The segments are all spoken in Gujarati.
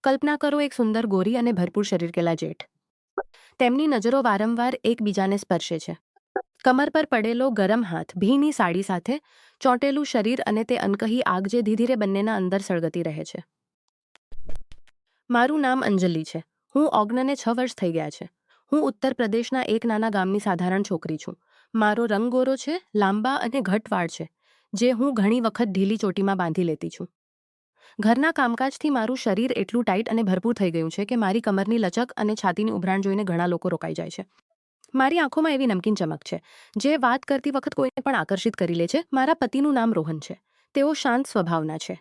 કલ્પના કરો એક સુંદર ગોરી અને ભરપૂર શરીર કેલા જેઠ. તેમની નજરો વારંવાર એકબીજાને સ્પર્શે છે. કમર પર પડેલો ગરમ હાથ, ભીની સાડી સાથે ચોંટેલું શરીર અને તે અનકહી આગ જે ધીરે ધીરે બંનેના અંદર સળગતી રહે છે. મારું નામ અંજલિ છે. હું ઓગ્નને 6 વર્ષ થઈ ગયા છે. હું ઉત્તર પ્રદેશના એક નાના ગામની સાધારણ છોકરી છું. મારો રંગ ગોરો છે, લાંબા અને ઘટ વાળ છે, જે હું ઘણી વખત ઢીલી ચોટીમાં બાંધી લેતી છું. ઘરના કામકાજથી મારું શરીર એટલું ટાઈટ અને ભરપૂર થઈ ગયું છે કે મારી કમરની લચક અને છાતીની ઉભરાણ જોઈને ઘણા લોકો રોકાઈ જાય છે. મારી આંખોમાં એવી નમકીન ચમક છે, જે વાત કરતી વખત કોઈને પણ આકર્ષિત કરી લે છે. મારા પતિનું નામ રોહન છે. તેઓ શાંત સ્વભાવના છે.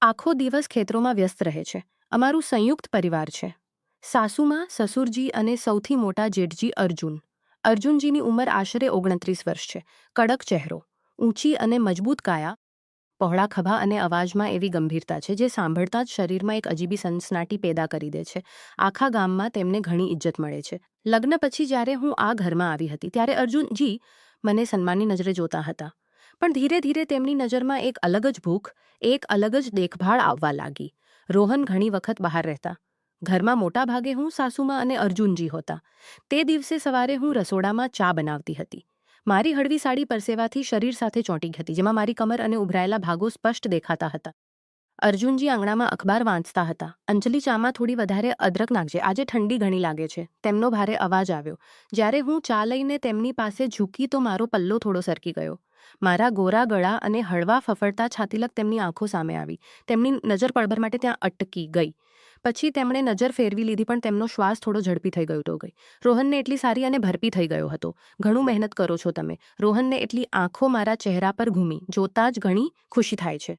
આખો દિવસ ખેતરોમાં વ્યસ્ત રહે છે. અમારું સંયુક્ત પરિવાર છે. સાસુમાં, સસુરજી અને સૌથી મોટા જેઠજી અર્જુન. અર્જુનજીની ઉંમર આશરે 29 વર્ષ છે. કડક ચહેરો, ઊંચી અને મજબૂત કાયા, પહોળા ખભા અને અવાજમાં એવી ગંભીરતા છે જે સાંભળતા જ શરીરમાં એક અજીબી સનસનાટી પેદા કરી દે છે. આખા ગામમાં તેમને ઘણી ઇજ્જત મળે છે. લગ્ન પછી જ્યારે હું આ ઘરમાં આવી હતી ત્યારે અર્જુનજી મને સન્માનની નજરે જોતા હતા. પણ ધીરે ધીરે તેમની નજરમાં એક અલગ જ ભૂખ, એક અલગ જ દેખભાળ આવવા લાગી. રોહન ઘણી વખત બહાર રહેતા. ઘરમાં મોટા ભાગે હું, સાસુમાં અને અર્જુનજી હોતા. તે દિવસે સવારે હું રસોડામાં ચા બનાવતી હતી. મારી હળવી સાડી પરસેવાથી શરીર સાથે ચોંટી હતી, જેમાં મારી કમર અને ઉભરાયેલા ભાગો સ્પષ્ટ દેખાતા હતા. અર્જુનજી આંગણામાં અખબાર વાંચતા હતા. અંજલિ, ચામાં થોડી વધારે અદરક નાખજે, આજે ઠંડી ઘણી લાગે છે. તેમનો ભારે અવાજ આવ્યો. જ્યારે હું ચા લઈને તેમની પાસે ઝૂકી તો મારો પલ્લો થોડો સરકી ગયો. મારા ગોરા ગળા અને હળવા ફફડતા છાતીલક તેમની આંખો સામે આવી. તેમની નજર પળભર માટે ત્યાં અટકી ગઈ. પછી તેમણે નજર ફેરવી લીધી, પણ તેમનો શ્વાસ થોડો ઝડપી થઈ ગયો તો ગઈ. રોહનને એટલી સારી અને ભરપી થઈ ગયો હતો. ઘણું મહેનત કરો છો તમે. રોહનને એટલી આંખો મારા ચહેરા પર ઘૂમી. જોતા જ ઘણી ખુશી થાય છે.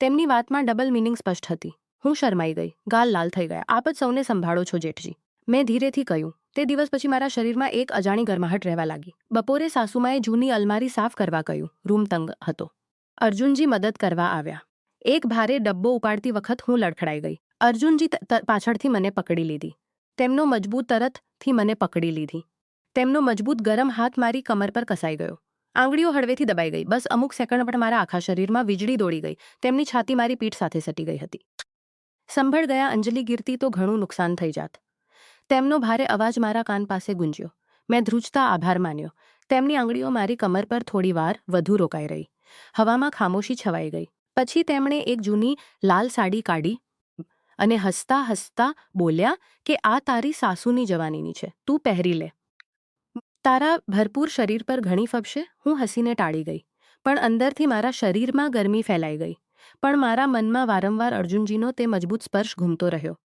તેમની વાતમાં ડબલ મિનિંગ સ્પષ્ટ હતી. હું શરમાઈ ગઈ. ગાલ લાલ થઈ ગયા. આપ જ સૌને સંભાળો છો જેઠજી, મેં ધીરેથી કહ્યું. તે દિવસ પછી મારા શરીરમાં એક અજાણી ગરમાહટ રહેવા લાગી. બપોરે સાસુમાએ જૂની અલમારી સાફ કરવા કહ્યું. રૂમ તંગ હતો. અર્જુનજી મદદ કરવા આવ્યા. એક ભારે ડબ્બો ઉપાડતી વખત હું લડખડાઈ ગઈ. અર્જુનજી પાછળથી મને પકડી લીધી. તેમનો મજબૂત તરતથી મને પકડી લીધી. તેમનો મજબૂત ગરમ હાથ મારી કમર પર કસાઈ ગયો. આંગળીઓ હળવેથી દબાઈ ગઈ. બસ અમુક સેકન્ડ પણ મારા આખા શરીરમાં વીજળી દોડી ગઈ. તેમની છાતી મારી પીઠ સાથે સટી ગઈ હતી. સંભળ ગયા અંજલિ ગીરતી તો ઘણું નુકસાન થઈ જાત. તેમનો ભારે અવાજ મારા કાન પાસે ગુંજ્યો. મેં ધ્રુજતા આભાર માન્યો. તેમની આંગળીઓ મારી કમર પર થોડી વાર વધુ રોકાઈ રહી. હવામાં ખામોશી છવાઈ ગઈ. પછી તેમણે એક જૂની લાલ સાડી કાઢી અને હસતા હસતા બોલ્યા કે આ તારી સાસુની જવાનીની છે, તું પહેરી લે. તારા ભરપૂર શરીર પર ઘણી ફબશે. હું હસીને ટાળી ગઈ, પણ અંદરથી મારા શરીરમાં ગરમી ફેલાઈ ગઈ. પણ મારા મનમાં વારંવાર અર્જુનજીનો તે મજબૂત સ્પર્શ ઘૂમતો રહ્યો.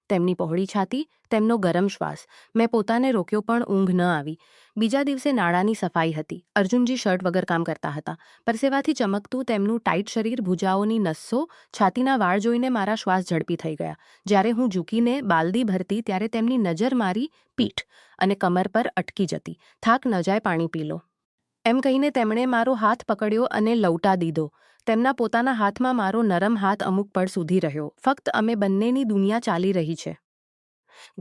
તેમની પહોળી છાતી, તેમનો ગરમ શ્વાસ. મેં પોતાને રોક્યો, પણ ઊંઘ ન આવી. બીજા દિવસે નાળાની સફાઈ હતી. અર્જુનજી શર્ટ વગર કામ કરતા હતા. પરસેવાથી ચમકતું તેમનું ટાઈટ શરીર, ભુજાઓની નસો, છાતીના વાળ જોઈને મારા શ્વાસ ઝડપી થઈ ગયા. જ્યારે હું ઝૂકીને બાલદી ભરતી ત્યારે તેમની નજર મારી પીઠ અને કમર પર અટકી જતી. થાક ન જાય, પાણી પી લો, એમ કહીને તેમણે મારો હાથ પકડ્યો અને લવટા દીધો. તેમના પોતાના હાથમાં મારો નરમ હાથ અમુક પળ સુધી રહ્યો. ફક્ત અમે બંનેની દુનિયા ચાલી રહી છે.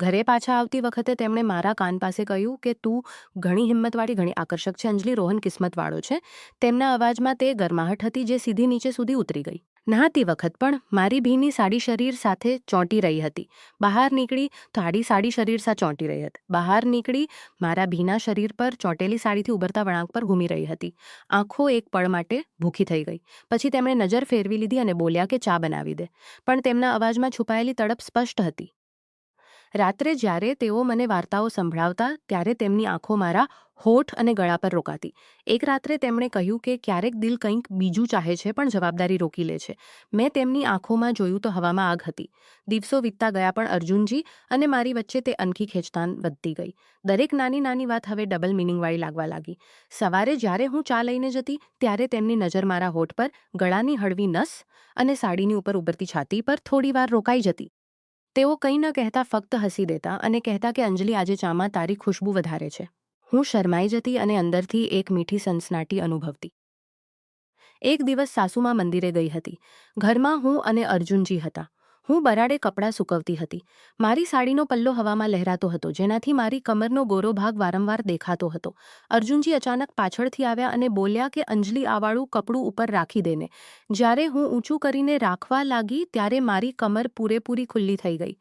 ઘરે પાછા આવતી વખતે તેમણે મારા કાન પાસે કહ્યું કે તું ઘણી હિંમતવાળી, ઘણી આકર્ષક છે અંજલિ. રોહન કિસ્મતવાળો છે. તેમના અવાજમાં તે ગરમાહટ હતી જે સીધી નીચે સુધી ઉતરી ગઈ. નહાતી વખત પણ મારી ભીની સાડી શરીર સાથે ચોંટી રહી હતી. બહાર નીકળી સાડી શરીર સાથે ચોંટી રહી હતી. બહાર નીકળી મારા ભીના શરીર પર ચોંટેલી સાડીથી ઉભરતા વળાંક પર ઘૂમી રહી હતી. આંખો એક પળ માટે ભૂખી થઈ ગઈ. પછી તેમણે નજર ફેરવી લીધી અને બોલ્યા કે ચા બનાવી દે. પણ તેમના અવાજમાં છુપાયેલી તડપ સ્પષ્ટ હતી. રાત્રે જ્યારે તેઓ મને વાર્તાઓ સંભળાવતા ત્યારે તેમની આંખો મારા હોઠ અને ગળા પર રોકાતી. એક રાત્રે તેમણે કહ્યું કે ક્યારેક દિલ કંઈક બીજું ચાહે છે, પણ જવાબદારી રોકી લે છે. મેં તેમની આંખોમાં જોયું તો હવામાં આગ હતી. દિવસો વીતતા ગયા, પણ અર્જુનજી અને મારી વચ્ચે તે અનખી ખેંચતાણ વધતી ગઈ. દરેક નાની નાની વાત હવે ડબલ મિનિંગવાળી લાગવા લાગી. સવારે જ્યારે હું ચા લઈને જતી ત્યારે તેમની નજર મારા હોઠ પર, ગળાની હળવી નસ અને સાડીની ઉપર ઉભરતી છાતી પર થોડી વાર રોકાઈ જતી. તેઓ કંઈ ન કહેતા, ફક્ત હસી દેતા અને કહેતા કે અંજલિ, આજે ચામાં તારી ખુશ્બુ વધારે છે. હું શરમાઈ જતી અને અંદરથી એક મીઠી સનસનાટી અનુભવતી. એક દિવસ સાસુમાં મંદિરે ગઈ હતી. ઘરમાં હું અને અર્જુનજી હતા. હું બરાડે કપડાં સૂકવતી હતી. મારી સાડીનો પલ્લો હવામાં લહેરાતો હતો, જેનાથી મારી કમરનો ગોરો ભાગ વારંવાર દેખાતો હતો. અર્જુનજી અચાનક પાછળથી આવ્યા અને બોલ્યા કે અંજલિ, આ વાળું કપડું ઉપર રાખી દેને. જ્યારે હું ઊંચું કરીને રાખવા લાગી ત્યારે મારી કમર પૂરેપૂરી ખુલ્લી થઈ ગઈ.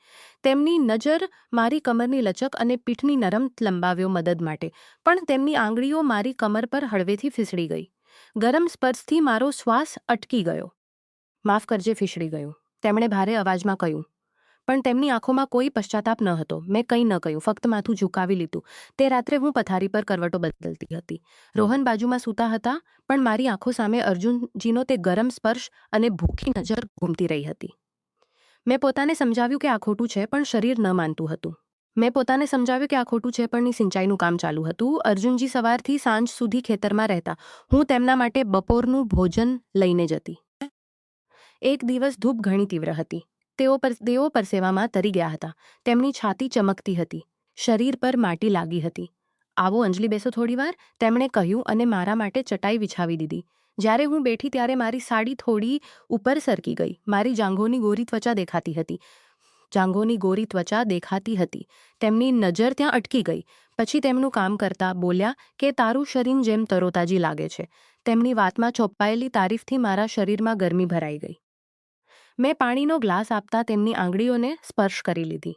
તેમની નજર મારી કમરની લચક અને પીઠની નરમ લંબાવ્યો મદદ માટે, પણ તેમની આંગળીઓ મારી કમર પર હળવેથી ફીસડી ગઈ. ગરમ સ્પર્શથી મારો શ્વાસ અટકી ગયો. માફ કરજે, ફીસડી ગયું, તેમણે ભારે અવાજમાં કહ્યું. પણ તેમની આંખોમાં કોઈ પશ્ચાતાપ ન હતો. મેં કંઈ ન કહ્યું, ફક્ત માથું ઝુકાવી લીધું. તે રાત્રે હું પથારી પર કરવટો બદલતી હતી. રોહન બાજુમાં સૂતા હતા, પણ મારી આંખો સામે અર્જુનજીનો તે ગરમ સ્પર્શ અને ભૂખી નજર ઘૂમતી રહી હતી. મેં પોતાને સમજાવ્યું કે આ ખોટું છે, પણ શરીર ન માનતું હતું. ની સિંચાઈનું કામ ચાલુ હતું. અર્જુનજી સવારથી સાંજ સુધી ખેતરમાં રહેતા. હું તેમના માટે બપોરનું ભોજન લઈને જતી. એક દિવસ ધૂપ ઘણી તીવ્ર હતી. તેઓ પરસેવામાં તરી ગયા હતા. તેમની છાતી ચમકતી હતી. શરીર પર માટી લાગી હતી. આવો અંજલિ, બેસો થોડીવાર, તેમણે કહ્યું અને મારા માટે ચટાઈ વિછાવી દીધી. જ્યારે હું બેઠી ત્યારે મારી સાડી થોડી ઉપર સરકી ગઈ. મારી જાંઘોની ગોરી ત્વચા દેખાતી હતી. તેમની નજર ત્યાં અટકી ગઈ. પછી તેમનું કામ કરતા બોલ્યા કે તારું શરીર જેમ તરોતાજી લાગે છે. તેમની વાતમાં ચોપાયેલી તારીફથી મારા શરીરમાં ગરમી ભરાઈ ગઈ. મેં પાણીનો ગ્લાસ આપતા તેમની આંગળીઓને સ્પર્શ કરી લીધી.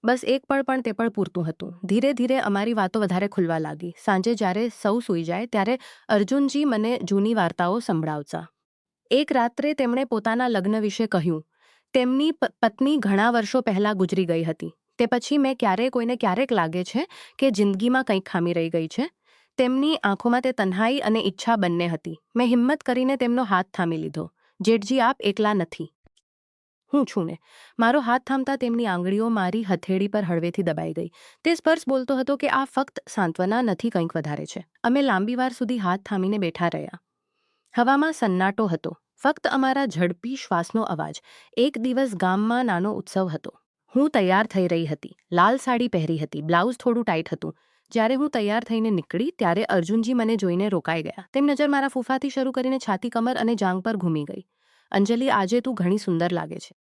બસ એક પળ, પણ તે પળ પૂરતું હતું. ધીરે ધીરે અમારી વાતો વધારે ખુલવા લાગી. સાંજે જ્યારે સૌ સૂઈ જાય ત્યારે અર્જુનજી મને જૂની વાર્તાઓ સંભળાવતા. એક રાત્રે તેમણે પોતાના લગ્ન વિશે કહ્યું. તેમની પત્ની ઘણા વર્ષો પહેલાં ગુજરી ગઈ હતી. તે પછી કોઈને ક્યારેક લાગે છે કે જિંદગીમાં કંઈક ખામી રહી ગઈ છે. તેમની આંખોમાં તે તન્હાઈ અને ઈચ્છા બંને હતી. મેં હિંમત કરીને તેમનો હાથ થામી લીધો. જેઠજી, આપ એકલા નથી. હું છું ને. મારો હાથ થામતા તેમની આંગળીઓ મારી હથેળી પર હળવેથી દબાઈ ગઈ. તે સ્પર્શ બોલતો હતો કે આ ફક્ત સાંત્વના નથી, કંઈક વધારે છે. અમે લાંબી વાર સુધી હાથ થામીને બેઠા રહ્યા. હવામાં સન્નાટો હતો, ફક્ત અમારા ઝડપી શ્વાસનો અવાજ. એક દિવસ ગામમાં નાનો ઉત્સવ હતો. હું તૈયાર થઈ રહી હતી. લાલ સાડી પહેરી હતી, બ્લાઉઝ થોડું ટાઈટ હતું. જ્યારે હું તૈયાર થઈને નીકળી ત્યારે અર્જુનજી મને જોઈને રોકાઈ ગયા. તેમની નજર મારા ફૂફાથી શરૂ કરીને છાતી, કમર અને જાંઘ પર ઘૂમી ગઈ. અંજલિ, આજે તું ઘણી સુંદર લાગે છે,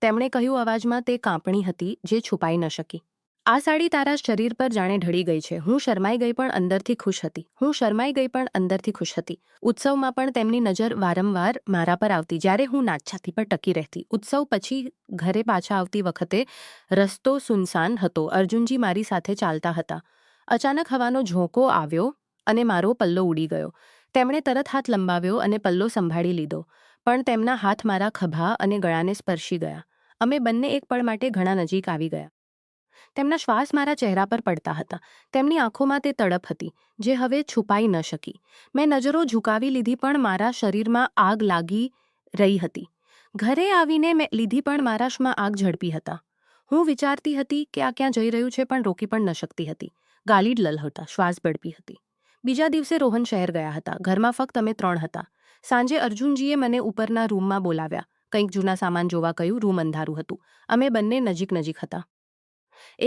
તેમણે કહ્યું. અવાજમાં તે કાંપણી હતી જે છુપાઈ ન શકી. આ સાડી તારા શરીર પર જાણે ઢળી ગઈ છે. હું શરમાઈ ગઈ પણ અંદરથી ખુશ હતી. ઉત્સવમાં પણ તેમની નજર વારંવાર મારા પર આવતી, જ્યારે હું નાચછાતી પર ટકી રહેતી. ઉત્સવ પછી ઘરે પાછા આવતી વખતે રસ્તો સુનસાન હતો. અર્જુનજી મારી સાથે ચાલતા હતા. અચાનક હવાનો ઝોંકો આવ્યો અને મારો પલ્લો ઉડી ગયો. તેમણે તરત હાથ લંબાવ્યો અને પલ્લો સંભાળી લીધો, પણ તેમના હાથ મારા ખભા અને ગળાને સ્પર્શી ગયા. અમે બંને એક પળ માટે ઘણા નજીક આવી ગયા. તેમના શ્વાસ મારા ચહેરા પર પડતા હતા. તેમની આંખોમાં તે તડપ હતી જે હવે છુપાઈ ન શકી. મેં નજરો ઝુકાવી લીધી, પણ મારા શરીરમાં આગ લાગી રહી હતી. ઘરે આવીને મેં લીધી, પણ મારામાં આગ ઝડપી હતા. હું વિચારતી હતી કે આ ક્યાં જઈ રહ્યું છે, પણ રોકી પણ ન શકતી હતી. ગાલીડ લલહોતા, શ્વાસ ઝડપી હતી. બીજા દિવસે રોહન શહેર ગયા હતા. ઘરમાં ફક્ત અમે 3 હતા. સાંજે અર્જુનજીએ મને ઉપરના રૂમમાં બોલાવ્યા. કંઈક જૂના સામાન જોવા કહ્યું. રૂમ અંધારું હતું. અમે બંને નજીક હતા.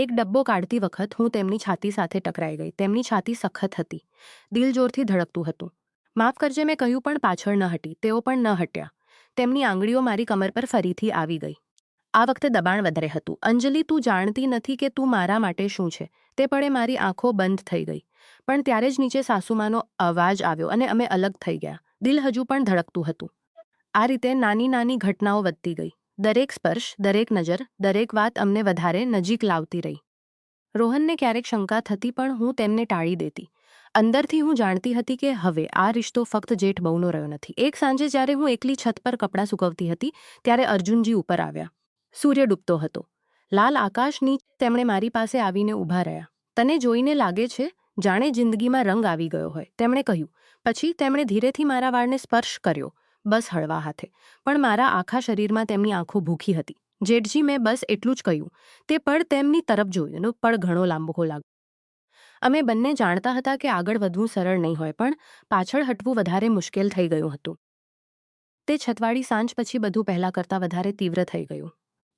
એક ડબ્બો કાઢતી વખત હું તેમની છાતી સાથે ટકરાઈ ગઈ. તેમની છાતી સખત હતી. દિલ જોરથી ધડકતું હતું. માફ કરજે, મેં કહ્યું, પણ પાછળ ન હટી. તેઓ પણ ન હટ્યા. તેમની આંગળીઓ મારી કમર પર ફરીથી આવી ગઈ. આ વખતે દબાણ વધારે હતું. અંજલિ, તું જાણતી નથી કે તું મારા માટે શું છે. તે પળે મારી આંખો બંધ થઈ ગઈ. પણ ત્યારે જ નીચે સાસુમાનો અવાજ આવ્યો અને અમે અલગ થઈ ગયા. દિલ હજુ પણ ધડકતું હતું. આ રીતે નાની નાની ઘટનાઓ વધતી ગઈ. દરેક સ્પર્શ, દરેક નજર, દરેક વાત અમને વધારે નજીક લાવતી રહી. રોહનને ક્યારેક શંકા થતી, પણ હું તેમને ટાળી દેતી. અંદરથી હું જાણતી હતી કે હવે આ રિશ્તો ફક્ત જેઠ બહુનો રહ્યો નથી. એક સાંજે જ્યારે હું એકલી છત પર કપડાં સૂકવતી હતી ત્યારે અર્જુનજી ઉપર આવ્યા. સૂર્ય ડૂબતો હતો. લાલ આકાશ નીચે તેમણે મારી પાસે આવીને ઊભા રહ્યા. તને જોઈને લાગે છે જાણે જિંદગીમાં રંગ આવી ગયો હોય, તેમણે કહ્યું. પછી તેમણે ધીરેથી મારા વાળને સ્પર્શ કર્યો, બસ હળવા હાથે. પણ મારા આખા શરીરમાં તેમની આંખો ભૂખી હતી. જેઠજી, મેં બસ એટલું જ કહ્યું. તે પળ તેમની તરફ જોયું, પળ ઘણો લાંબો લાગ્યો. અમે બંને જાણતા હતા કે આગળ વધવું સરળ નહીં હોય, પણ પાછળ હટવું વધારે મુશ્કેલ થઈ ગયું હતું. તે છતવાળી સાંજ પછી બધું પહેલાં કરતાં વધારે તીવ્ર થઈ ગયું.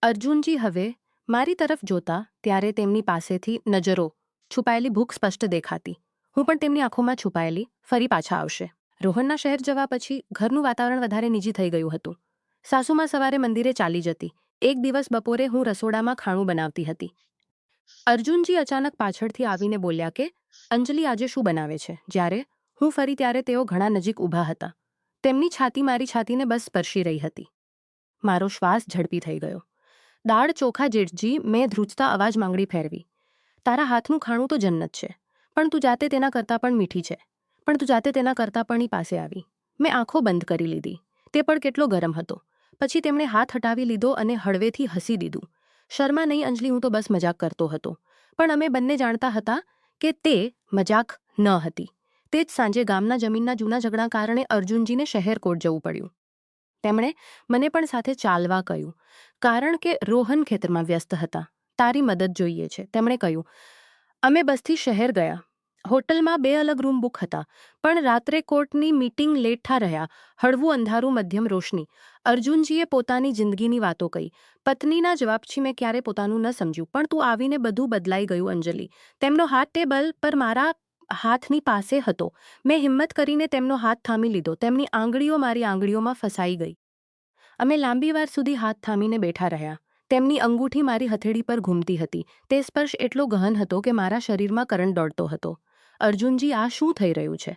અર્જુનજી હવે મારી તરફ જોતા ત્યારે તેમની પાસેથી નજરો, છુપાયેલી ભૂખ સ્પષ્ટ દેખાતી. હું પણ તેમની આંખોમાં છુપાયેલી ફરી પાછા આવશે. રોહનના શહેર જવા પછી ઘરનું વાતાવરણ વધારે નિજી થઈ ગયું હતું. સાસુમાં સવારે મંદિરે ચાલી જતી. એક દિવસ બપોરે હું રસોડામાં ખાણું બનાવતી હતી. અર્જુનજી અચાનક પાછળથી આવીને બોલ્યા કે અંજલિ આજે શું બનાવે છે. જ્યારે હું ફરી ત્યારે તેઓ ઘણા નજીક ઊભા હતા. તેમની છાતી મારી છાતીને બસ સ્પર્શી રહી હતી. મારો શ્વાસ ઝડપી થઈ ગયો. દાળ ચોખા જેઠજી, મેં ધ્રુજતા અવાજ માંગડી ફેરવી. તારા હાથનું ખાણું તો જન્નત છે, પણ તું જાતે તેના કરતાં પણ મીઠી છે. પણ તું જાતે તેના કરતાં પણ પાસે આવી. મેં આંખો બંધ કરી લીધી. તે પણ કેટલો ગરમ હતો. પછી તેમણે હાથ હટાવી લીધો અને હળવેથી હસી દીધું. શર્મા નહીં અંજલિ, હું તો બસ મજાક કરતો હતો. પણ અમે બંને જાણતા હતા કે તે મજાક ન હતી. તે જ સાંજે ગામના જમીનના જૂના ઝઘડા કારણે અર્જુનજીને શહેર કોર્ટ જવું પડ્યું. તેમણે મને પણ સાથે ચાલવા કહ્યું, કારણ કે રોહન ખેતરમાં વ્યસ્ત હતા. તારી મદદ જોઈએ છે, તેમણે કહ્યું. અમે બસથી શહેર ગયા. હોટલમાં 2 અલગ રૂમ બુક હતા, પણ રાત્રે કોર્ટની મીટિંગ લેઠા રહ્યા. હળવું અંધારું, મધ્યમ રોશની. અર્જુનજીએ પોતાની જિંદગીની વાતો કહી. પત્નીના જવાબથી મેં ક્યારે પોતાનું ન સમજ્યું, પણ તું આવીને બધું બદલાઈ ગયું અંજલિ. તેમનો હાથ ટેબલ પર મારા હાથની પાસે હતો. મેં હિંમત કરીને તેમનો હાથ થામી લીધો. તેમની આંગળીઓ મારી આંગળીઓમાં ફસાઈ ગઈ. અમે લાંબી વાર સુધી હાથ થામીને બેઠા રહ્યા. તેમની અંગૂઠી મારી હથેળી પર ઘૂમતી હતી. તે સ્પર્શ એટલો ગહન હતો કે મારા શરીરમાં કરંટ દોડતો હતો. અર્જુનજી, આ શું થઈ રહ્યું છે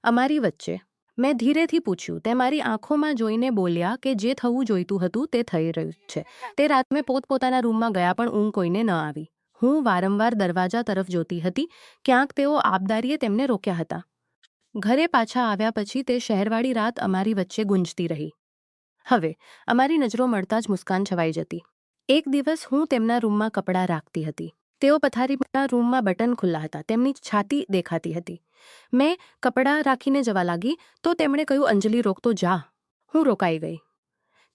અમારી વચ્ચે? મેં ધીરેથી પૂછ્યું. તે મારી આંખોમાં જોઈને બોલ્યા કે જે થવું જોઈતું હતું તે થઈ રહ્યું છે. તે રાત મેં પોતપોતાના રૂમમાં ગયા, પણ ઊંઘ કોઈને ન આવી. હું વારંવાર દરવાજા તરફ જોતી હતી. ક્યાંક તેઓ આબદારીએ તેમને રોક્યા હતા. ઘરે પાછા આવ્યા પછી તે શહેરવાળી રાત અમારી વચ્ચે ગુંજતી રહી. હવે અમારી નજરો મળતા જ મુસ્કાન છવાઈ જતી. એક દિવસ હું તેમના રૂમમાં કપડાં રાખતી હતી. તેઓ પથારીના રૂમમાં બટન ખુલ્લા હતા. તેમની છાતી દેખાતી હતી. મેં કપડાં રાખીને જવા લાગી તો તેમણે કહ્યું, અંજલિ રોકતો જા. હું રોકાઈ ગઈ.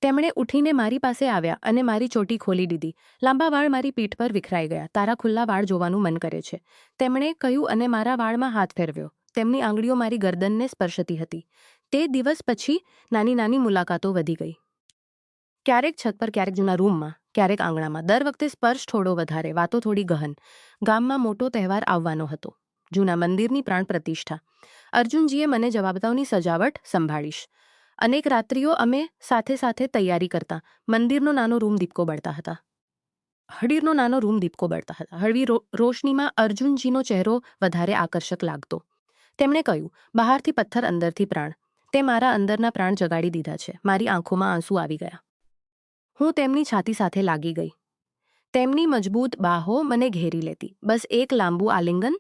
તેમણે ઉઠીને મારી પાસે આવ્યા અને મારી ચોટી ખોલી દીધી. લાંબા વાળ મારી પીઠ પર વિખરાઈ ગયા. તારા ખુલ્લા વાળ જોવાનું મન કરે છે, તેમણે કહ્યું અને મારા વાળમાં હાથ ફેરવ્યો. તેમની આંગળીઓ મારી ગરદનને સ્પર્શતી હતી. તે દિવસ પછી નાની નાની મુલાકાતો વધી ગઈ. ક્યારેક છત પર, ક્યારેક જૂના રૂમમાં, ક્યારેક આંગણામાં. દર વખતે સ્પર્શ થોડો વધારે, વાતો થોડી ગહન. ગામમાં મોટો તહેવાર આવવાનો હતો. જૂના મંદિરની પ્રાણ પ્રતિષ્ઠા. અર્જુનજીએ મને જવાબદારની સજાવટ સંભાળીશ. અનેક રાત્રિઓ અમે સાથે સાથે તૈયારી કરતા. મંદિરનો નાનો રૂમ દીપકો બળતા હતા. હળવી રોશનીમાં અર્જુનજીનો ચહેરો વધારે આકર્ષક લાગતો. તેમણે કહ્યું, બહારથી પથ્થર, અંદરથી પ્રાણ. તે મારા અંદરના પ્રાણ જગાડી દીધા છે. મારી આંખોમાં આંસુ આવી ગયા. હું તેમની છાતી સાથે લાગી ગઈ. તેમની મજબૂત બાહો મને ઘેરી લેતી. બસ એક લાંબુ આલિંગન.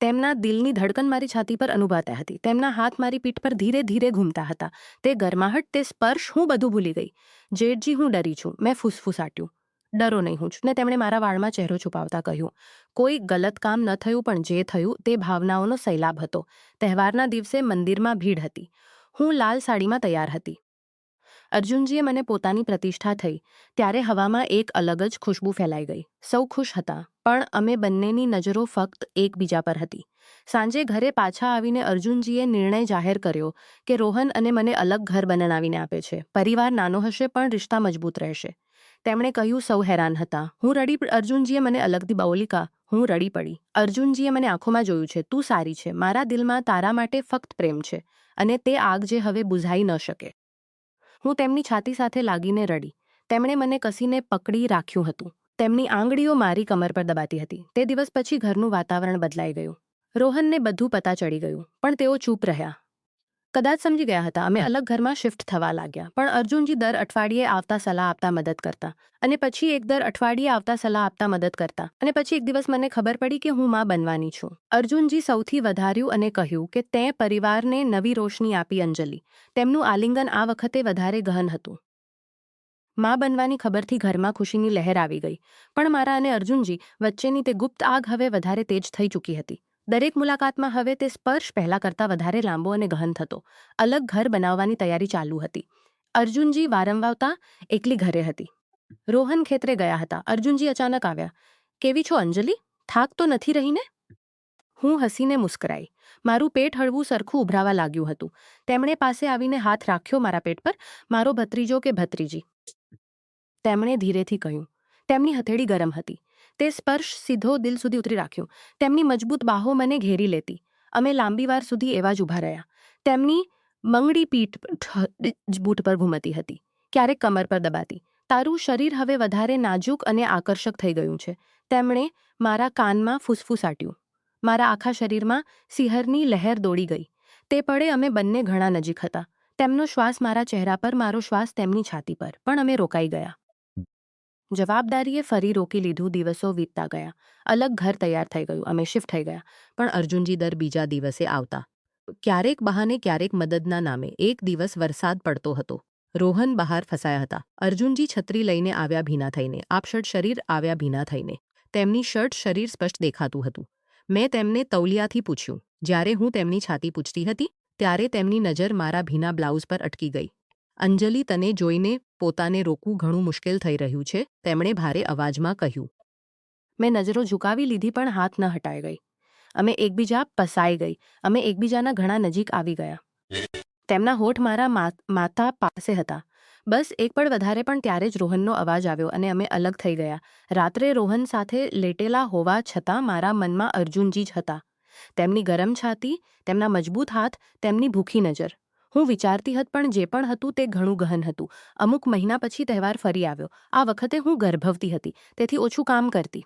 તેમના દિલની ધડકન મારી છાતી પર અનુભવાતી હતી. તેમના હાથ મારી પીઠ પર ધીરે ધીરે ઘૂમતા હતા. તે ગરમાહટ, તે સ્પર્શ, હું બધું ભૂલી ગઈ. જેઠજી, હું ડરી છું, મેં ફૂસફૂસાટ્યું. ડરો નહીં, હું છું. ને તેમણે મારા વાળમાં ચહેરો છુપાવતા કહ્યું, કોઈ ગલત કામ ન થયું, પણ જે થયું તે ભાવનાઓનો સૈલાબ હતો. તહેવારના દિવસે મંદિરમાં ભીડ હતી. હું લાલ સાડીમાં તૈયાર હતી. અર્જુનજીએ મને પોતાની પ્રતિષ્ઠા થઈ ત્યારે હવામાં એક અલગ જ ખુશ્બુ ફેલાઈ ગઈ. સૌ ખુશ હતા, પણ અમે બંનેની નજરો ફક્ત એકબીજા પર હતી. સાંજે ઘરે પાછા આવીને અર્જુનજીએ નિર્ણય જાહેર કર્યો કે રોહન અને મને અલગ ઘર બનાવીને આપે છે. પરિવાર નાનો હશે, પણ રિશ્તા મજબૂત રહેશે. તેમણે કહ્યું, સૌ હેરાન હતા. હું રડી. અર્જુનજીએ મને અલગથી બોલિકા. હું રડી પડી. અર્જુનજીએ મને આંખોમાં જોયું છે. તું સારી છે. મારા દિલમાં તારા માટે ફક્ત પ્રેમ છે, અને તે આગ જે હવે બુઝાઈ ન શકે. હું તેમની છાતી સાથે લાગીને રડી. તેમણે મને કસીને પકડી રાખ્યું હતું. તેમની આંગળીઓ મારી કમર પર દબાતી હતી. તે દિવસ પછી ઘરનું વાતાવરણ બદલાઈ ગયું. રોહનને બધું પતા ચડી ગયું, પણ તેઓ ચૂપ રહ્યા. કદાચ સમજી ગયા હતા. અમે અલગ ઘરમાં શિફ્ટ થવા લાગ્યા. પણ અર્જુનજી દર અઠવાડિયે આવતા, સલાહ આપતા, મદદ કરતા. અને પછી એક દિવસ મને ખબર પડી કે હું માં બનવાની છું. અર્જુનજી સૌથી વધાર્યું અને કહ્યું કે તે પરિવારને નવી રોશની આપી અંજલિ. તેમનું આલિંગન આ વખતે વધારે ગહન હતું. માં બનવાની ખબરથી ઘરમાં ખુશીની લહેર આવી ગઈ. પણ મારા અને અર્જુનજી વચ્ચેની તે ગુપ્ત આગ હવે વધારે તેજ થઈ ચૂકી હતી. દરેક મુલાકાતમાં હવે તે સ્પર્શ પહેલા કરતાં વધારે લાંબો અને ગહન થતો. અલગ ઘર બનાવવાની તૈયારી ચાલુ હતી. અર્જુનજી વારંવાર એકલી ઘરે હતી. રોહન ખેતરે ગયા હતા. અર્જુનજી અચાનક આવ્યા. કેવી છો અંજલિ? થાક તો નથી રહીને? હું હસીને મુસ્કરાઈ. મારું પેટ હળવું સરખું ઉભરાવા લાગ્યું હતું. તેમણે પાસે આવીને હાથ રાખ્યો મારા પેટ પર. મારો ભત્રીજો કે ભત્રીજી, તેમણે ધીરેથી કહ્યું. તેમની હથેળી ગરમ હતી. તે સ્પર્શ સીધો દિલ સુધી ઉતરી રાખ્યો. તેમની મજબૂત બાહો મને ઘેરી લેતી. અમે લાંબી વાર સુધી એવા જ ઊભા રહ્યા. તેમની મંગડી પીઠ બૂટ પર ઘૂમતી હતી, ક્યારેક કમર પર દબાતી. તારું શરીર હવે વધારે નાજુક અને આકર્ષક થઈ ગયું છે. તેમણે મારા કાનમાં ફૂસફૂસાટ્યું. મારા આખા શરીરમાં સિંહણની લહેર દોડી ગઈ. તે પળે અમે બંને ઘણા નજીક હતા. તેમનો શ્વાસ મારા ચહેરા પર, મારો શ્વાસ તેમની છાતી પર. પણ અમે રોકાઈ ગયા. જવાબદારીએ ફરી રોકી લીધું. દિવસો વીતતા ગયા. અલગ ઘર તૈયાર થઈ ગયું. અમે શિફ્ટ થઈ ગયા. પણ અર્જુનજી દર બીજા દિવસે આવતા. ક્યારેક બહાને, ક્યારેક મદદના નામે. એક દિવસ વરસાદ પડતો હતો. રોહન બહાર ફસાયા હતા. અર્જુનજી છત્રી લઈને આવ્યા ભીના થઈને. આપશર્ટ શરીર આવ્યા ભીના થઈને. તેમની શર્ટ શરીર સ્પષ્ટ દેખાતું હતું. મેં તેમને તૌલિયાથી પૂછ્યું. જ્યારે હું તેમની છાતી પૂછતી હતી ત્યારે તેમની નજર મારા ભીના બ્લાઉઝ પર અટકી ગઈ. અંજલિ, તને જોઈને પોતાને રોકવું ઘણું મુશ્કેલ થઈ રહ્યું છે, તેમણે ભારે અવાજમાં કહ્યું. મેં નજરો ઝુકાવી લીધી પણ હાથ ન હટાઈ ગઈ. અમે એકબીજા પસાઈ ગઈ. અમે એકબીજાના ઘણા નજીક આવી ગયા. તેમના હોઠ મારા માથા પાસે હતા. બસ એક પળ વધારે. પણ ત્યારે જ રોહનનો અવાજ આવ્યો અને અમે અલગ થઈ ગયા. રાત્રે રોહન સાથે લેટેલા હોવા છતાં મારા મનમાં અર્જુનજી જ હતા. તેમની ગરમ છાતી, તેમના મજબૂત હાથ, તેમની ભૂખી નજર. હું વિચારતી હતી પણ જે પણ હતું તે ઘણું ગહન હતું. અમુક મહિના પછી તહેવાર ફરી આવ્યો. આ વખતે હું ગર્ભવતી હતી, તેથી ઓછું કામ કરતી.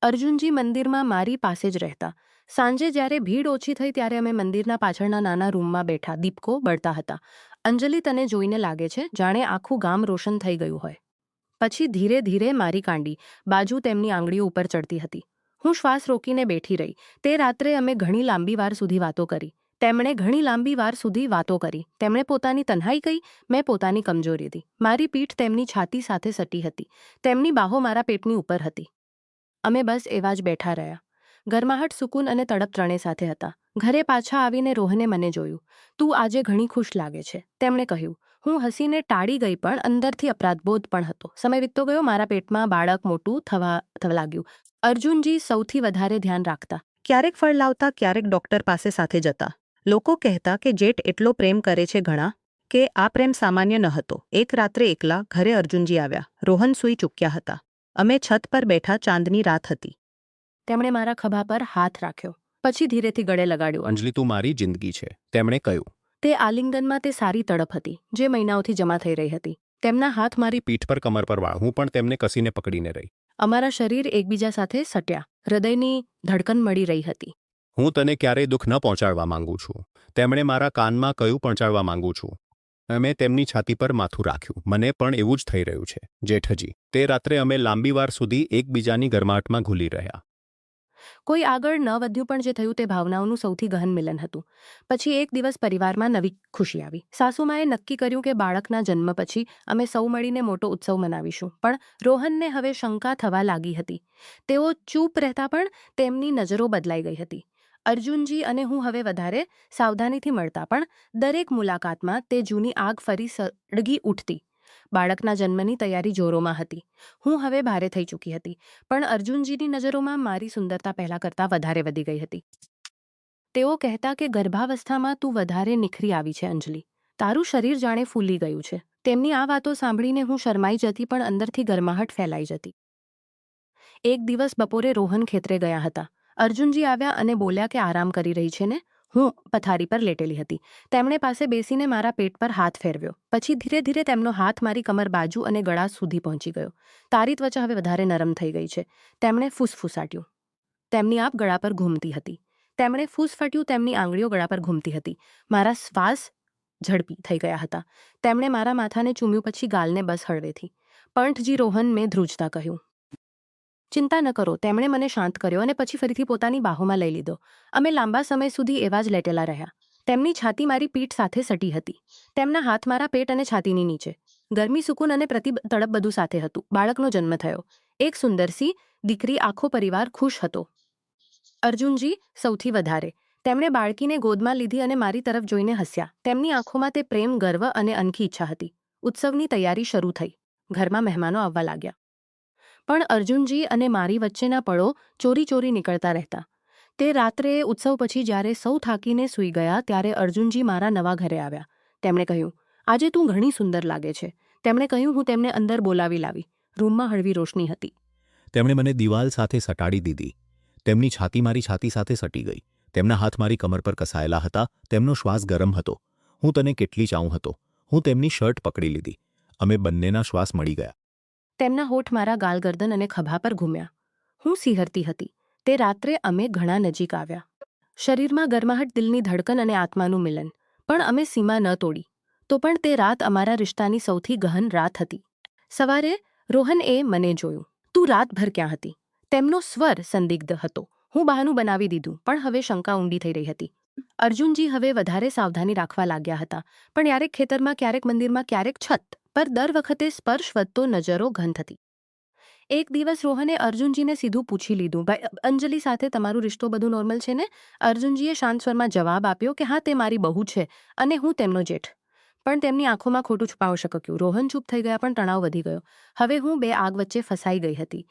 અર્જુનજી મંદિરમાં મારી પાસે જ રહેતા. સાંજે જ્યારે ભીડ ઓછી થઈ ત્યારે અમે મંદિરના પાછળના નાના રૂમમાં બેઠા. દીપકો બળતા હતા. અંજલિ, તને જોઈને લાગે છે જાણે આખું ગામ રોશન થઈ ગયું હોય. પછી ધીરે ધીરે મારી કાંડી બાજુ તેમની આંગળીઓ ઉપર ચડતી હતી. હું શ્વાસ રોકીને બેઠી રહી. તે રાત્રે અમે ઘણી લાંબી વાર સુધી વાતો કરી. તેમણે ઘણી લાંબી વાર સુધી વાતો કરી. તેમણે પોતાની તન્હાઈ કહી, મેં પોતાની કમજોરી હતી. મારી પીઠ તેમની છાતી સાથે સટી હતી. તેમની બાહો મારા પેટની ઉપર હતી. અમે બસ એવા જ બેઠા રહ્યા. ગરમાહટ, સુકૂન અને તડપ ત્રણેય સાથે હતા. ઘરે પાછા આવીને રોહને મને જોયું. તું આજે ઘણી ખુશ લાગે છે, તેમણે કહ્યું. હું હસીને ટાળી ગઈ પણ અંદરથી અપરાધબોધ પણ હતો. સમય વીતતો ગયો. મારા પેટમાં બાળક મોટું થવા લાગ્યું. અર્જુનજી સૌથી વધારે ધ્યાન રાખતા. ક્યારેક ફળ લાવતા, ક્યારેક ડોક્ટર પાસે સાથે જતા. લોકો કહેતા કે જેઠ એટલો પ્રેમ કરે છે ઘણા કે આ પ્રેમ સામાન્ય ન હતો. એક રાત્રે એકલા ઘરે અર્જુનજી આવ્યા. રોહન સૂઈ ચૂક્યા હતા. અમે છત પર બેઠા. ચાંદની રાત હતી. તેમણે મારા ખભા પર હાથ રાખ્યો. પછી ધીરેથી ગળે લગાડ્યું. અંજલિ, તું મારી જિંદગી છે, તેમણે કહ્યું. તે આલિંગનમાં તે સારી તડપ હતી જે મહિનાઓથી જમા થઈ રહી હતી. તેમના હાથ મારી પીઠ પર, કમર પર વાળ. હું પણ તેમને કસીને પકડીને રહી. અમારા શરીર એકબીજા સાથે સટ્યા. હૃદયની ધડકન મળી રહી હતી. હું તને ક્યારેય દુઃખ ન પહોંચાડવા માંગુ છું, તેમણે મારા કાનમાં કહ્યું. પહોંચાડવા માંગુ છું. મેં તેમની છાતી પર માથું રાખ્યું. મને પણ એવું જ થઈ રહ્યું છે, જેઠજી. તે રાત્રે અમે લાંબી વાર સુધી એકબીજાની ગરમાહટમાં ઘૂલી રહ્યા. કોઈ આગળ ન વધ્યું પણ જે થયું તે ભાવનાઓનું સૌથી ગહન મિલન હતું. પછી એક દિવસ પરિવારમાં નવી ખુશી આવી. સાસુમાએ નક્કી કર્યું કે બાળકના જન્મ પછી અમે સૌ મળીને મોટો ઉત્સવ મનાવીશું. પણ રોહનને હવે શંકા થવા લાગી હતી. તેઓ ચૂપ રહેતા પણ તેમની નજરો બદલાઈ ગઈ હતી. અર્જુનજી અને હું હવે વધારે સાવધાનીથી મળતા પણ દરેક મુલાકાતમાં તે જૂની આગ ફરી સળગી ઉઠતી. બાળકના જન્મની તૈયારી જોરોમાં હતી. હું હવે ભારે થઈ ચૂકી હતી. પણ અર્જુનજીની નજરોમાં મારી સુંદરતા પહેલાં કરતાં વધારે વધી ગઈ હતી. તેઓ કહેતા કે ગર્ભાવસ્થામાં તું વધારે નિખરી આવી છે અંજલિ. તારું શરીર જાણે ફૂલી ગયું છે. તેમની આ વાતો સાંભળીને હું શરમાઈ જતી પણ અંદરથી ગરમાહટ ફેલાઈ જતી. એક દિવસ બપોરે રોહન ખેતરે ગયા હતા. અર્જુનજી આવ્યા અને બોલ્યા કે આરામ કરી રહી છે ને? હું પથારી પર લેટેલી હતી. તેમણે પાસે બેસીને મારા પેટ પર હાથ ફેરવ્યો. પછી ધીરે ધીરે તેમનો હાથ મારી કમર બાજુ અને ગળા સુધી પહોંચી ગયો. તારી ત્વચા હવે વધારે નરમ થઈ ગઈ છે, તેમણે ફૂસફૂસાટ્યું. તેમની આંખ ગળા પર ઘૂમતી હતી. તેમણે ફૂસફટ્યું. તેમની આંગળીઓ ગળા પર ઘૂમતી હતી. મારા શ્વાસ ઝડપી થઈ ગયા હતા. તેમણે મારા માથાને ચૂમ્યું, પછી ગાલને બસ હળવેથી. પંઠજી, રોહન, મેં ધ્રુજતા કહ્યું. ચિંતા ન કરો, તેમણે મને શાંત કર્યો અને પછી ફરીથી પોતાની બાહોમાં લઈ લીધો. અમે લાંબા સમય સુધી એવા જ લેટેલા રહ્યા. તેમની છાતી મારી પીઠ સાથે સટી હતી. તેમના હાથ મારા પેટ અને છાતીની નીચે. ગરમી, સુકૂન અને તડપ બધું સાથે હતું. બાળકનો જન્મ થયો. એક સુંદરસી દીકરી. આખો પરિવાર ખુશ હતો. અર્જુનજી સૌથી વધારે. તેમણે બાળકીને ગોદમાં લીધી અને મારી તરફ જોઈને હસ્યા. તેમની આંખોમાં તે પ્રેમ, ગર્વ અને અનખી ઈચ્છા હતી. ઉત્સવની તૈયારી શરૂ થઈ. ઘરમાં મહેમાનો આવવા લાગ્યા. પણ અર્જુનજી અને મારી વચ્ચેના પળો ચોરી ચોરી નીકળતા રહેતા. તે રાત્રે ઉત્સવ પછી જ્યારે સૌ થાકીને સૂઈ ગયા ત્યારે અર્જુનજી મારા નવા ઘરે આવ્યા. તેમણે કહ્યું, આજે તું ઘણી સુંદર લાગે છે, તેમણે કહ્યું. હું તેમને અંદર બોલાવી લાવી. રૂમમાં હળવી રોશની હતી. તેમણે મને દિવાલ સાથે સટાડી દીધી. તેમની છાતી મારી છાતી સાથે સટી ગઈ. તેમના હાથ મારી કમર પર કસાયેલા હતા. તેમનો શ્વાસ ગરમ હતો. હું તને કેટલી ચાહું હતો. હું તેમની શર્ટ પકડી લીધી. અમે બંનેના શ્વાસ મળી ગયા. તેમના હોઠ મારા ગાલ, ગરદન અને ખભા પર ઘૂમ્યા. હું સિહરતી હતી. તે રાત્રે અમે ઘણા નજીક આવ્યા. શરીરમાં ગરમાહટ, દિલની ધડકન અને આત્માનું મિલન. પણ અમે સીમા ન તોડી. તો પણ તે રાત અમારા રિશ્તાની સૌથી ગહન રાત હતી. સવારે રોહનએ મને જોયું. તું રાતભર ક્યાં હતી? તેમનો સ્વર સંદિગ્ધ હતો. હું બહાનું બનાવી દીધું, પણ હવે શંકા ઊંડી થઈ રહી હતી. અર્જુનજી હવે વધારે સાવધાની રાખવા લાગ્યા હતા. પણ ક્યારેક ખેતરમાં, ક્યારેક મંદિરમાં, ક્યારેક છત પર દર વખતે સ્પર્શ વધતો, નજરો ઘન થતી. એક દિવસ રોહને અર્જુનજીને સીધું પૂછી લીધું, ભાઈ, અંજલિ સાથે તમારું રિશ્તો બધું નોર્મલ છે ને? અર્જુનજીએ શાંત સ્વરમાં જવાબ આપ્યો કે હા, તે મારી બહુ છે અને હું તેમનો જેઠ. પણ તેમની આંખોમાં ખોટું છુપાવી શક્યું. રોહન ચૂપ થઈ ગયા, પણ તણાવ વધી ગયો. હવે હું બે આગ વચ્ચે ફસાઈ ગઈ હતી.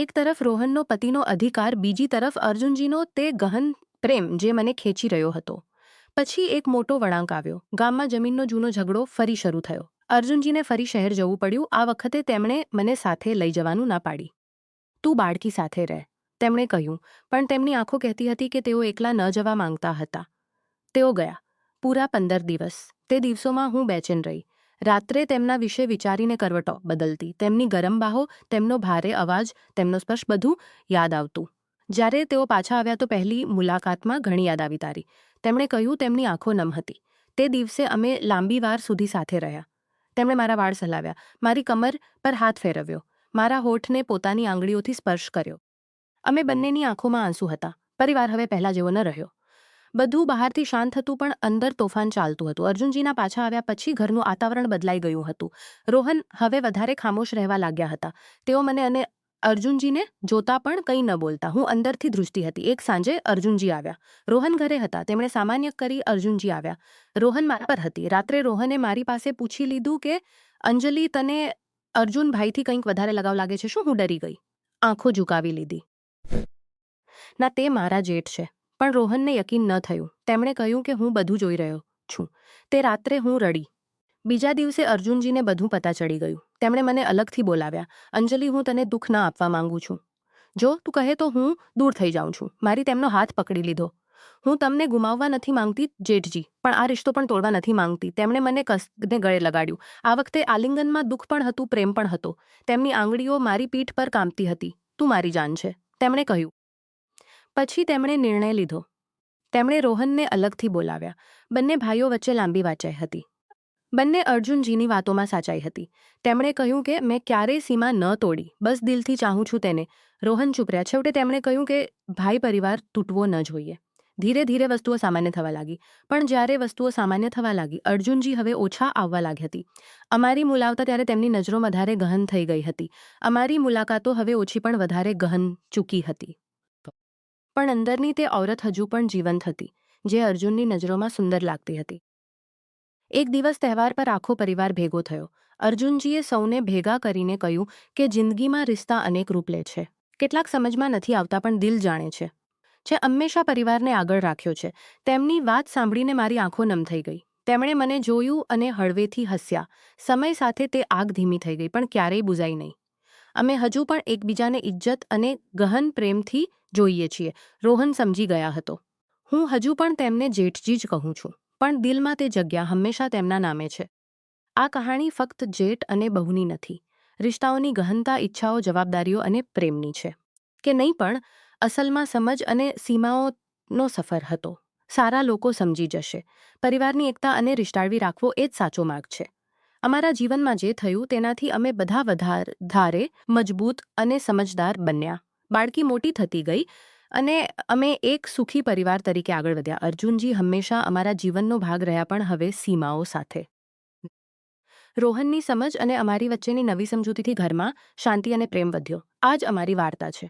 એક તરફ રોહનનો પતિનો અધિકાર, બીજી તરફ અર્જુનજીનો તે ગહન પ્રેમ જે મને ખેંચી રહ્યો હતો. પછી એક મોટો વળાંક આવ્યો. ગામમાં જમીનનો જૂનો ઝઘડો ફરી શરૂ થયો. અર્જુનજીને ફરી શહેર જવું પડ્યું. આ વખતે તેમણે મને સાથે લઈ જવાનું ના પાડી. તું બાળકી સાથે રહે, તેમણે કહ્યું. પણ તેમની આંખો કહેતી હતી કે તેઓ એકલા ન જવા માંગતા હતા. તેઓ ગયા. પૂરા 15 દિવસ. તે દિવસોમાં હું બેચેન રહી. રાત્રે તેમના વિશે વિચારીને કરવટો બદલતી. તેમની ગરમ બાહો, તેમનો ભારે અવાજ, તેમનો સ્પર્શ, બધું યાદ આવતું. જ્યારે તેઓ પાછા આવ્યા તો પહેલી મુલાકાતમાં ઘણી યાદ આવી તારી. તેમણે કહ્યું. તેમની આંખો નમ હતી. તે દિવસે અમે લાંબી વાર સુધી સાથે રહ્યા. તેમણે મારા વાળ સલાવ્યા, મારી કમર પર હાથ ફેરવ્યો, મારા હોઠને પોતાની આંગળીઓથી સ્પર્શ કર્યો. અમે બંનેની આંખોમાં આંસુ હતા. પરિવાર હવે પહેલા જેવો ન રહ્યો. બધું બહારથી શાંત હતું, પણ અંદર તોફાન ચાલતું હતું. અર્જુનજીના પાછા આવ્યા પછી ઘરનું વાતાવરણ બદલાઈ ગયું હતું. રોહન હવે વધારે ખામોશ રહેવા લાગ્યા હતા. તેઓ મને અને અર્જુનજીને જોતા પણ કંઈ ન બોલતા. હું અંદરથી ધ્રુજતી હતી. એક સાંજે અર્જુનજી આવ્યા. રોહન ઘરે હતા. તેમણે સામાન્ય કરી અર્જુનજી આવ્યા. રોહન મારા પર હતી. રાત્રે રોહને મારી પાસે પૂછી લીધું કે અંજલિ, તને અર્જુન ભાઈથી કંઈક વધારે લગાવ લાગે છે શું? હું ડરી ગઈ. આંખો ઝુકાવી લીધી. ના, તે મારા જેઠ છે. પણ રોહનને યકીન ન થયું. તેમણે કહ્યું કે હું બધું જોઈ રહ્યો છું. તે રાત્રે હું રડી. બીજા દિવસે અર્જુનજીને બધું પતા ચડી ગયું. તેમણે મને અલગથી બોલાવ્યા. અંજલિ, હું તને દુઃખ ન આપવા માંગુ છું. જો તું કહે તો હું દૂર થઈ જાઉં છું. મારી તેમનો હાથ પકડી લીધો. હું તમને ગુમાવવા નથી માંગતી જેઠજી, પણ આ રિશ્તો પણ તોડવા નથી માંગતી. તેમણે મને કસને ગળે લગાડ્યું. આ વખતે આલિંગનમાં દુઃખ પણ હતું, પ્રેમ પણ હતો. તેમની આંગળીઓ મારી પીઠ પર કામતી હતી. તું મારી જાન છે, તેમણે કહ્યું. પછી તેમણે નિર્ણય લીધો. તેમણે રોહનને અલગથી બોલાવ્યા. બંને ભાઈઓ વચ્ચે લાંબી વાચાઈ હતી. બંને અર્જુનજીની વાતોમાં સાચાઈ હતી. તેમણે કહ્યું કે મેં ક્યારેય સીમા ન તોડી, બસ દિલથી ચાહું છું તેને. રોહન ચૂપ રહ્યા. છેવટે તેમણે કહ્યું કે ભાઈ પરિવાર તૂટવો ન જોઈએ. ધીરે ધીરે વસ્તુઓ સામાન્ય થવા લાગી. પણ જ્યારે વસ્તુઓ સામાન્ય થવા લાગી, અર્જુનજી હવે ઓછા આવવા લાગી હતી. અમારી મુલાકાત ત્યારે તેમની નજરો વધારે ગહન થઈ ગઈ હતી. અમારી મુલાકાતો હવે ઓછી પણ વધારે ગહન ચૂકી હતી. પણ અંદરની તે ઔરત હજુ પણ જીવંત હતી, જે અર્જુનની નજરોમાં સુંદર લાગતી હતી. એક દિવસ તહેવાર પર આખો પરિવાર ભેગો થયો. અર્જુનજીએ સૌને ભેગા કરીને કહ્યું કે જિંદગીમાં રિશ્તા અનેક રૂપ લે છે. કેટલાક સમજમાં નથી આવતા, પણ દિલ જાણે છે. હંમેશા પરિવારને આગળ રાખ્યો છે. તેમની વાત સાંભળીને મારી આંખો નમ થઈ ગઈ. તેમણે મને જોયું અને હળવેથી હસ્યા. સમય સાથે તે આગ ધીમી થઈ ગઈ, પણ ક્યારેય બુઝાઈ નહીં. અમે હજુ પણ એકબીજાને ઇજ્જત અને ગહન પ્રેમથી જોઈએ છીએ. રોહન સમજી ગયા હતો. હું હજુ પણ તેમને જેઠજી જ કહું છું, પણ દિલમાં તે જગ્યા હંમેશા તેમના નામે છે. આ કહાણી ફક્ત જેઠ અને બહુની નથી. રિશ્તાઓની ગહનતા, ઈચ્છાઓ, જવાબદારીઓ અને પ્રેમની છે. કે નહીં, પણ અસલમાં સમજ અને સીમાઓનો સફર હતો. સારા લોકો સમજી જશે. પરિવારની એકતા અને રિશ્તાળવી રાખવો એ જ સાચો માર્ગ છે. અમારા જીવનમાં જે થયું તેનાથી અમે બધા વધારે મજબૂત અને સમજદાર બન્યા. બાળકી મોટી થતી ગઈ અને અમે એક સુખી પરિવાર તરીકે આગળ વધ્યા. અર્જુનજી હંમેશા અમારા જીવનનો ભાગ રહ્યા, પણ હવે સીમાઓ સાથે. રોહનની સમજ અને અમારી વચ્ચેની નવી સમજૂતીથી ઘરમાં શાંતિ અને પ્રેમ વધ્યો. આ જ અમારી વાર્તા છે.